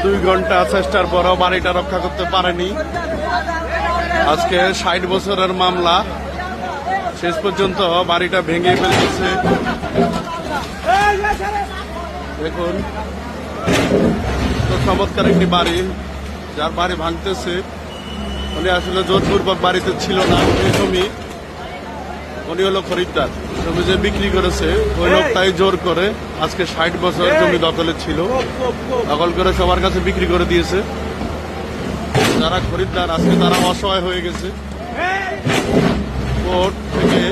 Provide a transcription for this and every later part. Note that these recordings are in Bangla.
2 ঘন্টা চেষ্টার পরও বাড়িটা রক্ষা করতে পারেনি। আজকে 60 বছরের মামলা, শেষ পর্যন্ত বাড়িটা ভেঙে ফেলতেছে। দেখুন, তো চমৎকার একটি বাড়ি, যার বাড়ি ভাঙতেছে উনি আসলে জোরপূর্বক বাড়িতে ছিল না। এই জমি উনি হলো খরিদ্দার, জমি যে বিক্রি করেছে ওই লোকটাই জোর করে আজকে 60 বছর জমি দখলে ছিল, দখল করে সবার কাছে বিক্রি করে দিয়েছে। যারা খরিদ্দার আজকে তারা অসহায় হয়ে গেছে। কোর্ট থেকে,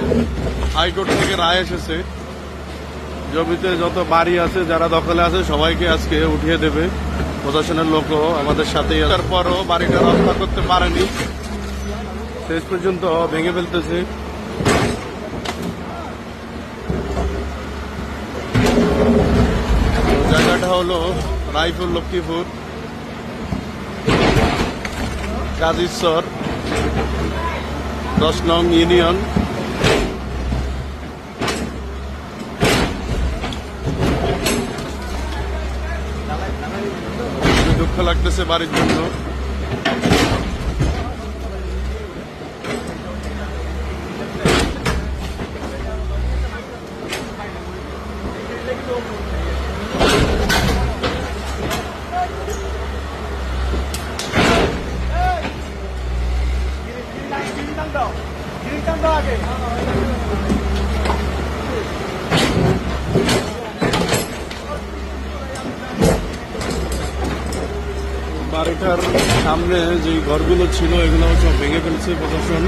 হাইকোর্ট থেকে রায় এসেছে, জমিতে যত বাড়ি আছে যারা দখলে আছে সবাইকে আজকে উঠিয়ে দেবে। প্রশাসনের লোকও আমাদের সাথে আসার পরও বাড়িটা রক্ষা করতে পারেনি, শেষ পর্যন্ত ভেঙে ফেলতেছে। জায়গাটা হলো রায়পুর লক্ষ্মীপুর, কাজীশ্বর 10 নং ইউনিয়ন। দুঃখ লাগতেছে বাড়ির জন্য। বাড়িটার সামনে যে ঘরগুলো ছিল এগুলো সব ভেঙে ফেলছে প্রশাসন।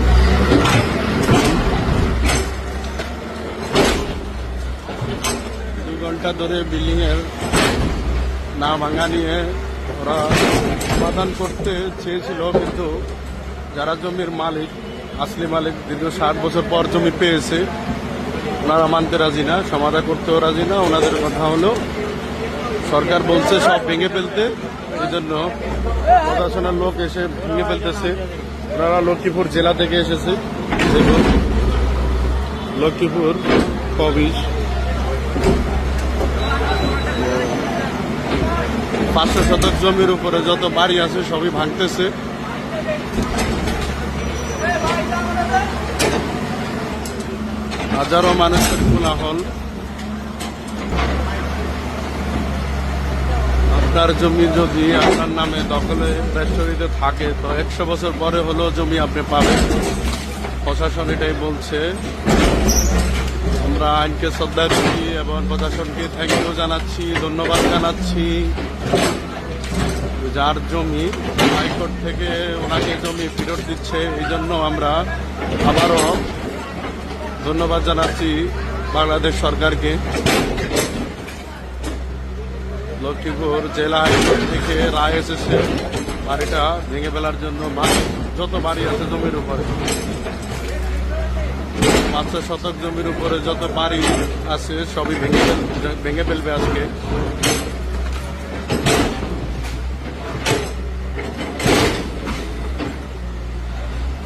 2 ঘন্টা ধরে বিল্ডিং এর না ভাঙা নিয়ে ওরা সমাধান করতে চেয়েছিল, কিন্তু যারা জমির মালিক, আসলি মালিক, দীর্ঘ 60 বছর পর জমি পেয়েছে, ওনারা মানতে রাজি না, সমাধান করতেও রাজি না। ওনাদের কথা হলো সরকার বলছে সব ভেঙে ফেলতে, এই জন্য প্রশাসনের লোক এসে ভেঙে ফেলতেছে। ওনারা লক্ষ্মীপুর জেলা থেকে এসেছে। দেখুন, লক্ষ্মীপুর কবিশ 500 শতক জমির উপরে যত বাড়ি আছে সবই ভাঙতেছে। হাজারো মানুষের কোলাহল। আপনার জমি যদি আপনার নামে দখলে রেস্টরিতে থাকে তো 100 বছর পরে হলেও জমি আপনি পাবেন। প্রশাসন এটাই বলছে। আমরা আইনকে শ্রদ্ধা দিচ্ছি এবং প্রশাসনকে থ্যাংক ইউ জানাচ্ছি, ধন্যবাদ জানাচ্ছি। যার জমি হাইকোর্ট থেকে ওনাকে জমি ফেরত দিচ্ছে, এই জন্য আমরা আবারও ধন্যবাদ জানাচ্ছি বাংলাদেশ সরকারকে। লক্ষ্মীপুর জেলা হাইকোর্ট থেকে রায় এসেছে বাড়িটা ভেঙে ফেলার জন্য। যত বাড়ি আছে জমির উপরে, 500 শতক জমির উপরে যত বাড়ি আছে সবই ভেঙে ফেলবে আজকে।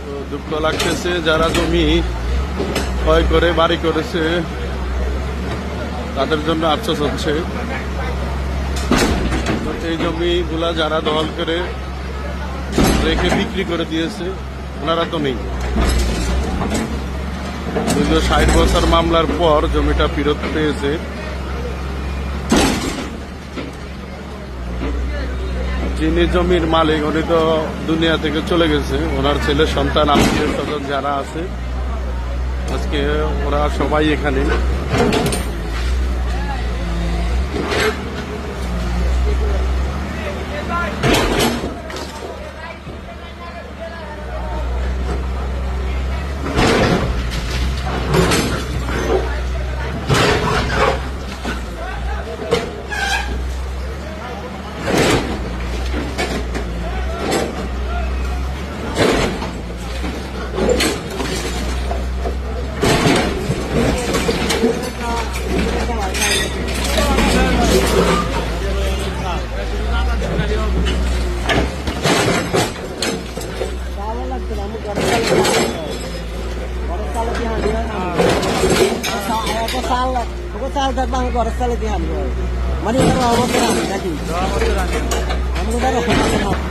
তো দুঃখ লাগতেছে, যারা জমি ক্ষয় করে বাড়ি করেছে তাদের জন্য আফসোস হচ্ছে। এই জমিগুলা যারা দখল করে রেখে বিক্রি করে দিয়েছে ওনারা তো নেই। 60 বছর মামলার পর জমিটা ফেরত পেয়েছে। যিনি জমির মালিক উনি তো দুনিয়া থেকে চলে গেছে। ওনার ছেলে সন্তান, আত্মীয় স্বজন যারা আছে আজকে ওরা সবাই এখানে। Salah, pokok salah datang ke orang salah dia ni. Mari kita awak terang, jadi. পুরোটার